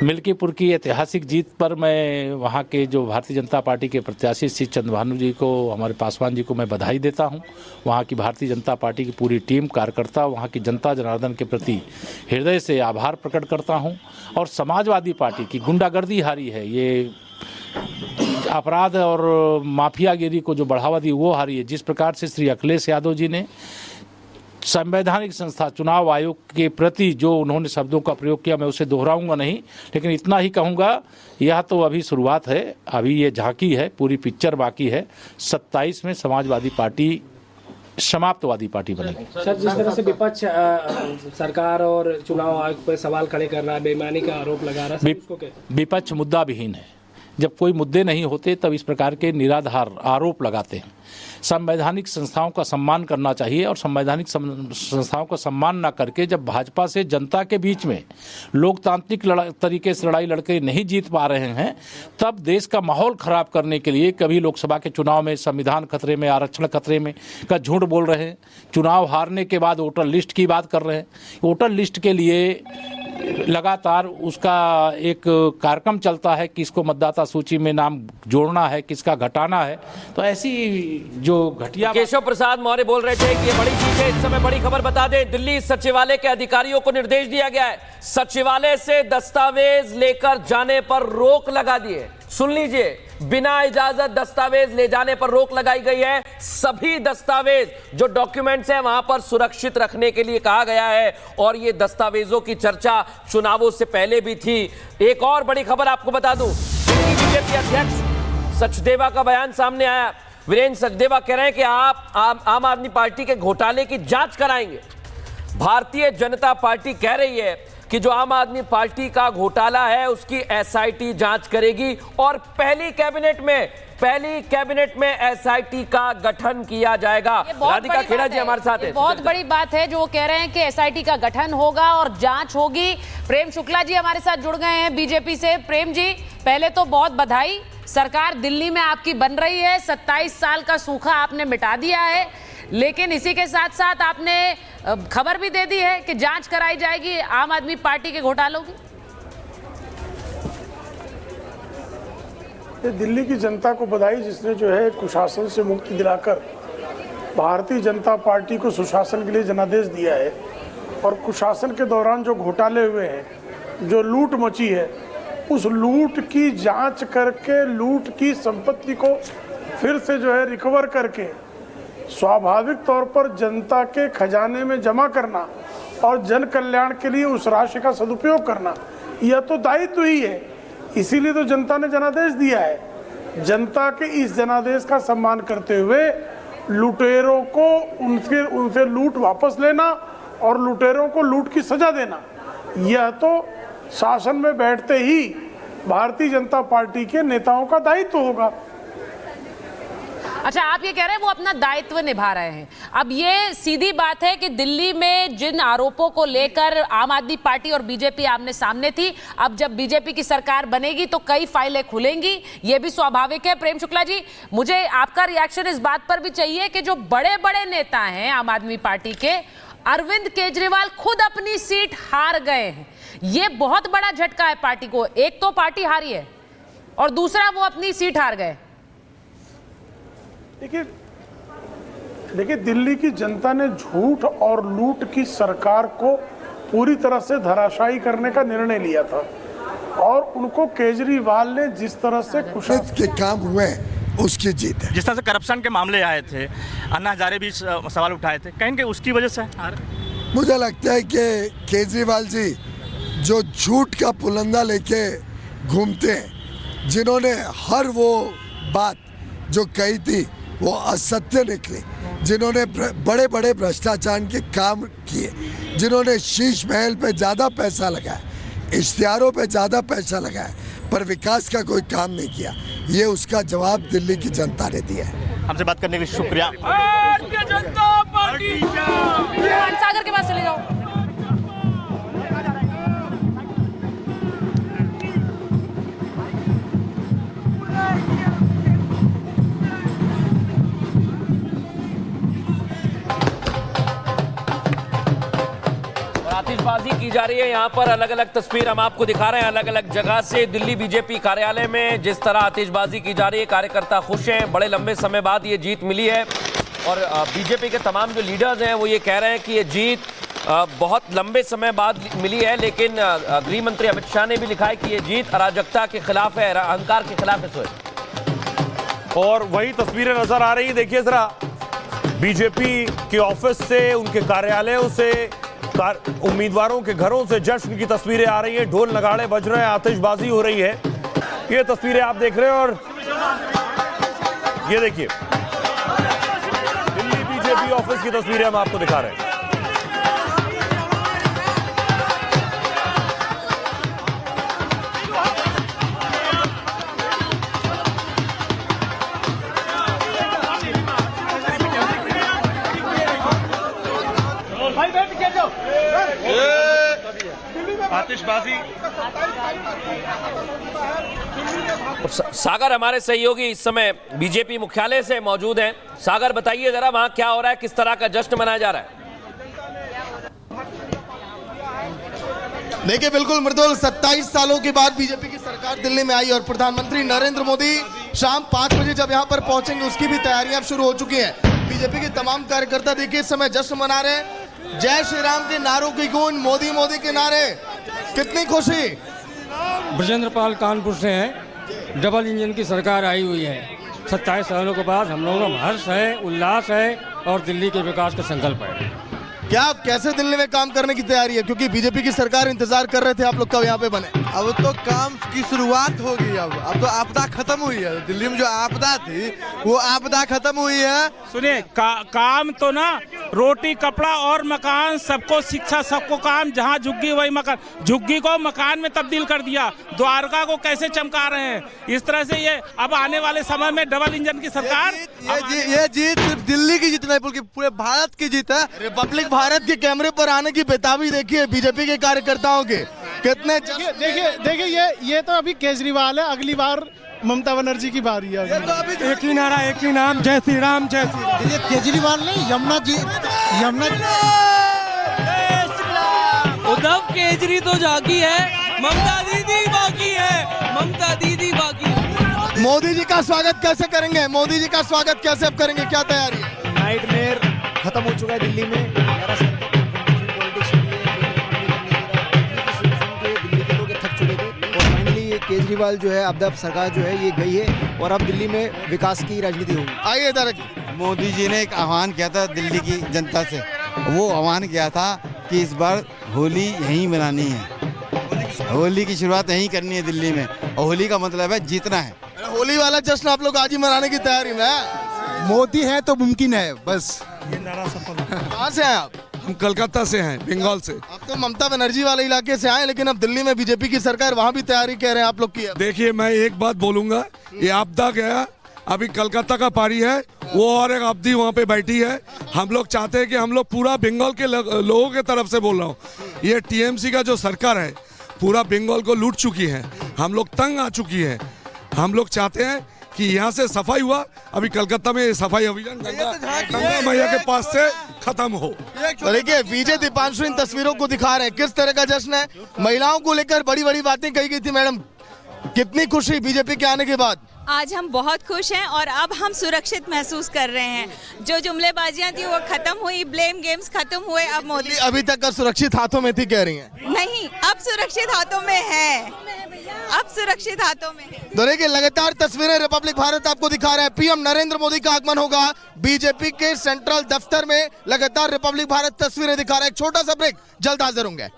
मिल्कीपुर की ऐतिहासिक जीत पर मैं वहाँ के जो भारतीय जनता पार्टी के प्रत्याशी श्री चंद्रभानु जी को, हमारे पासवान जी को मैं बधाई देता हूँ। वहाँ की भारतीय जनता पार्टी की पूरी टीम, कार्यकर्ता, वहाँ की जनता जनार्दन के प्रति हृदय से आभार प्रकट करता हूँ। और समाजवादी पार्टी की गुंडागर्दी हारी है, ये अपराध और माफियागिरी को जो बढ़ावा दी वो हारी है। जिस प्रकार से श्री अखिलेश यादव जी ने संवैधानिक संस्था चुनाव आयोग के प्रति जो उन्होंने शब्दों का प्रयोग किया, मैं उसे दोहराऊंगा नहीं, लेकिन इतना ही कहूंगा, यह तो अभी शुरुआत है, अभी ये झांकी है, पूरी पिक्चर बाकी है। 27 में समाजवादी पार्टी समाप्तवादी पार्टी बनेगी। सर, जिस तरह से विपक्ष सरकार और चुनाव आयोग पर सवाल खड़े कर रहा है, बेईमानी का आरोप लगा रहा है, विपक्ष मुद्दा विहीन है। जब कोई मुद्दे नहीं होते तब इस प्रकार के निराधार आरोप लगाते हैं। संवैधानिक संस्थाओं का सम्मान करना चाहिए, और संवैधानिक संस्थाओं का सम्मान ना करके जब भाजपा से जनता के बीच में लोकतांत्रिक तरीके से लड़ाई लड़के नहीं जीत पा रहे हैं, तब देश का माहौल खराब करने के लिए कभी लोकसभा के चुनाव में संविधान खतरे में, आरक्षण खतरे में का झूठ बोल रहे हैं। चुनाव हारने के बाद वोटर लिस्ट की बात कर रहे हैं। वोटर लिस्ट के लिए लगातार उसका एक कार्यक्रम चलता है, किसको मतदाता सूची में नाम जोड़ना है, किसका घटाना है। तो ऐसी जो घटिया केशव प्रसाद मौर्य बोल रहे थे कि ये बड़ी चीज है। इस समय बड़ी खबर बता दें, दिल्ली सचिवालय के अधिकारियों को निर्देश दिया गया है, सचिवालय से दस्तावेज लेकर जाने पर रोक लगा दी है। सुन लीजिए, बिना इजाजत दस्तावेज ले जाने पर रोक लगाई गई है। सभी दस्तावेज जो डॉक्यूमेंट्स हैं वहां पर सुरक्षित रखने के लिए कहा गया है, और ये दस्तावेजों की चर्चा चुनावों से पहले भी थी। एक और बड़ी खबर आपको बता दूं, बीजेपी अध्यक्ष सचदेवा का बयान सामने आया। वीरेंद्र सचदेवा कह रहे हैं कि आप आम आदमी पार्टी के घोटाले की जांच कराएंगे। भारतीय जनता पार्टी कह रही है कि जो आम आदमी पार्टी का घोटाला है उसकी एसआईटी जांच करेगी, और पहली कैबिनेट में एसआईटी का गठन किया जाएगा। राधिका खेड़ा जी हमारे साथ है। बहुत बड़ी बात है जो वो कह रहे हैं कि एसआईटी का गठन होगा और जांच होगी। प्रेम शुक्ला जी हमारे साथ जुड़ गए हैं बीजेपी से। प्रेम जी, पहले तो बहुत बधाई, सरकार दिल्ली में आपकी बन रही है। 27 साल का सूखा आपने मिटा दिया है, लेकिन इसी के साथ साथ आपने खबर भी दे दी है कि जांच कराई जाएगी आम आदमी पार्टी के घोटालों की। ये दिल्ली की जनता को बधाई, जिसने जो है कुशासन से मुक्ति दिलाकर भारतीय जनता पार्टी को सुशासन के लिए जनादेश दिया है। और कुशासन के दौरान जो घोटाले हुए हैं, जो लूट मची है, उस लूट की जांच करके लूट की संपत्ति को फिर से जो है रिकवर करके स्वाभाविक तौर पर जनता के खजाने में जमा करना और जन कल्याण के लिए उस राशि का सदुपयोग करना, यह तो दायित्व ही है। इसीलिए तो जनता ने जनादेश दिया है। जनता के इस जनादेश का सम्मान करते हुए लुटेरों को उनसे लूट वापस लेना और लुटेरों को लूट की सजा देना, यह तो शासन में बैठते ही भारतीय जनता पार्टी के नेताओं का दायित्व होगा। अच्छा, आप ये कह रहे हैं वो अपना दायित्व निभा रहे हैं। अब ये सीधी बात है कि दिल्ली में जिन आरोपों को लेकर आम आदमी पार्टी और बीजेपी आमने सामने थी, अब जब बीजेपी की सरकार बनेगी तो कई फाइलें खुलेंगी, ये भी स्वाभाविक है। प्रेम शुक्ला जी, मुझे आपका रिएक्शन इस बात पर भी चाहिए कि जो बड़े बड़े नेता हैं आम आदमी पार्टी के, अरविंद केजरीवाल खुद अपनी सीट हार गए हैं। ये बहुत बड़ा झटका है पार्टी को। एक तो पार्टी हारी है और दूसरा वो अपनी सीट हार गए। देखिए, दिल्ली की जनता ने झूठ और लूट की सरकार को पूरी तरह से धराशायी करने का निर्णय लिया था, और उनको केजरीवाल ने जिस तरह से कुशल के काम हुए उसकी जीत है। जिस तरह से करप्शन के मामले आए थे, अन्ना हजारे भी सवाल उठाए थे, कहीं कि उसकी वजह से मुझे लगता है कि केजरीवाल जी जो झूठ का पुलंदा लेके घूमते हैं, जिन्होंने हर वो बात जो कही थी वो असत्य निकली, जिन्होंने बड़े बड़े भ्रष्टाचार के काम किए, जिन्होंने शीश महल पे ज़्यादा पैसा लगाया, इश्तिहारों पे ज़्यादा पैसा लगाया, पर विकास का कोई काम नहीं किया, ये उसका जवाब दिल्ली की जनता ने दिया है। हमसे बात करने के लिए शुक्रिया। सागर के पास चले जाओ। आतिशबाजी की जा रही है। यहाँ पर अलग अलग तस्वीर हम आपको दिखा रहे हैं अलग अलग जगह से। दिल्ली बीजेपी कार्यालय में जिस तरह आतिशबाजी की जा रही है, कार्यकर्ता खुश हैं, बड़े लंबे समय बाद ये जीत मिली है। और बीजेपी के तमाम जो लीडर्स हैं वो ये कह रहे हैं कि ये जीत बहुत लंबे समय बाद मिली है, लेकिन गृह मंत्री अमित शाह ने भी लिखा है कि ये जीत अराजकता के खिलाफ है, अहंकार के खिलाफ है। और वही तस्वीरें नजर आ रही हैं। देखिए जरा, बीजेपी के ऑफिस से, उनके कार्यालयों से, उम्मीदवारों के घरों से जश्न की तस्वीरें आ रही हैं। ढोल नगाड़े बज रहे हैं, आतिशबाजी हो रही है। ये तस्वीरें आप देख रहे हैं। और ये देखिए, दिल्ली बीजेपी ऑफिस की तस्वीरें हम आपको दिखा रहे हैं। आतिशबाजी। सागर हमारे सहयोगी इस समय बीजेपी मुख्यालय से मौजूद हैं। सागर, बताइए जरा वहां क्या हो रहा है, किस तरह का जश्न मनाया जा रहा है? देखिए, बिल्कुल मृदुल, 27 सालों के बाद बीजेपी की सरकार दिल्ली में आई और प्रधानमंत्री नरेंद्र मोदी शाम 5 बजे जब यहां पर पहुंचेंगे उसकी भी तैयारियां शुरू हो चुकी हैं। बीजेपी के तमाम कार्यकर्ता देखिए इस समय जश्न मना रहे हैं। जय श्री राम के नारों की गूंज, मोदी मोदी के नारे, कितनी खुशी। ब्रजेंद्र पाल कानपुर से हैं। डबल इंजन की सरकार आई हुई है। 27 सालों के बाद हम लोगों में हर्ष है, उल्लास है और दिल्ली के विकास का संकल्प है। क्या आप कैसे दिल्ली में काम करने की तैयारी है, क्योंकि बीजेपी की सरकार इंतजार कर रहे थे आप लोग कब यहाँ पे बने? अब तो काम की शुरुआत होगी। अब तो आपदा खत्म हुई है। दिल्ली में जो आपदा थी वो आपदा खत्म हुई है। सुनिए, काम तो ना, रोटी कपड़ा और मकान, सबको शिक्षा, सबको काम। जहाँ झुग्गी वही मकान, झुग्गी को मकान में तब्दील कर दिया। द्वारका को कैसे चमका रहे हैं। इस तरह से ये अब आने वाले समय में डबल इंजन की सरकार। ये जीत सिर्फ दिल्ली की जीत नहीं बल्कि पूरे भारत की जीत है। रिपब्लिक भारत के कैमरे पर आने की बेताबी देखिए बीजेपी के कार्यकर्ताओं के कितने। देखिए ये तो अभी केजरीवाल है, अगली बार ममता बनर्जी की बारी है। तो अभी एक ही नारा, एक ही नाम, जय श्री राम, जय श्री राम। ये केजरीवाल नहीं, यमुना जी। उद्धव केजरी तो जागी है, ममता दीदी बाकी है, ममता दीदी बाकी है। मोदी जी का स्वागत कैसे करेंगे? मोदी जी का स्वागत कैसे अब करेंगे, क्या तैयारी है? नाइटमेयर खत्म हो चुका है दिल्ली में। केजरीवाल जो है, अब सरकार जो है ये गई है और अब दिल्ली में विकास की राजनीति होगी। आइए इधर। मोदी जी ने एक आह्वान किया था दिल्ली की जनता से। वो आह्वान किया था कि इस बार होली यहीं मनानी है, होली की शुरुआत यहीं करनी है दिल्ली में। और होली का मतलब है जीतना है। होली वाला जश्न आप लोग आज ही मनाने की तैयारी में? मोदी है तो मुमकिन है, बस। कहाँ से हैं आप? हम कलकत्ता से हैं, बंगाल से। आप तो ममता बनर्जी वाले इलाके से आए, लेकिन अब दिल्ली में बीजेपी की सरकार, वहाँ भी तैयारी कह रहे हैं आप लोग की। देखिए, मैं एक बात बोलूंगा, ये आपदा गया, अभी कलकत्ता का पारी है, वो और एक अवधि वहाँ पे बैठी है। हम लोग चाहते हैं कि हम लोग पूरा बंगाल के लोगों के तरफ से बोल रहा हूँ, ये टीएमसी का जो सरकार है पूरा बंगाल को लूट चुकी है। हम लोग तंग आ चुकी है। हम लोग चाहते हैं कि यहाँ से सफाई हुआ, अभी कलकत्ता में सफाई अभियान गंगा मैया के पास से खत्म हो। देखिए, विजय दीपांशु इन तस्वीरों को दिखा रहे हैं किस तरह का जश्न है। महिलाओं को लेकर बड़ी बड़ी बातें कही गई थी। मैडम, कितनी खुशी बीजेपी के आने के बाद? आज हम बहुत खुश हैं और अब हम सुरक्षित महसूस कर रहे हैं। जो जुमलेबाजियां थी वो खत्म हुई, ब्लेम गेम्स खत्म हुए। अब मोदी अभी तक का सुरक्षित हाथों में थी कह रही हैं? नहीं, अब सुरक्षित हाथों में है, अब सुरक्षित हाथों में है। तो देखिए, लगातार तस्वीरें रिपब्लिक भारत आपको दिखा रहा है। पीएम नरेंद्र मोदी का आगमन होगा बीजेपी के सेंट्रल दफ्तर में। लगातार रिपब्लिक भारत तस्वीरें दिखा रहा है। एक छोटा सा ब्रेक, जल्द हाजिर होंगे।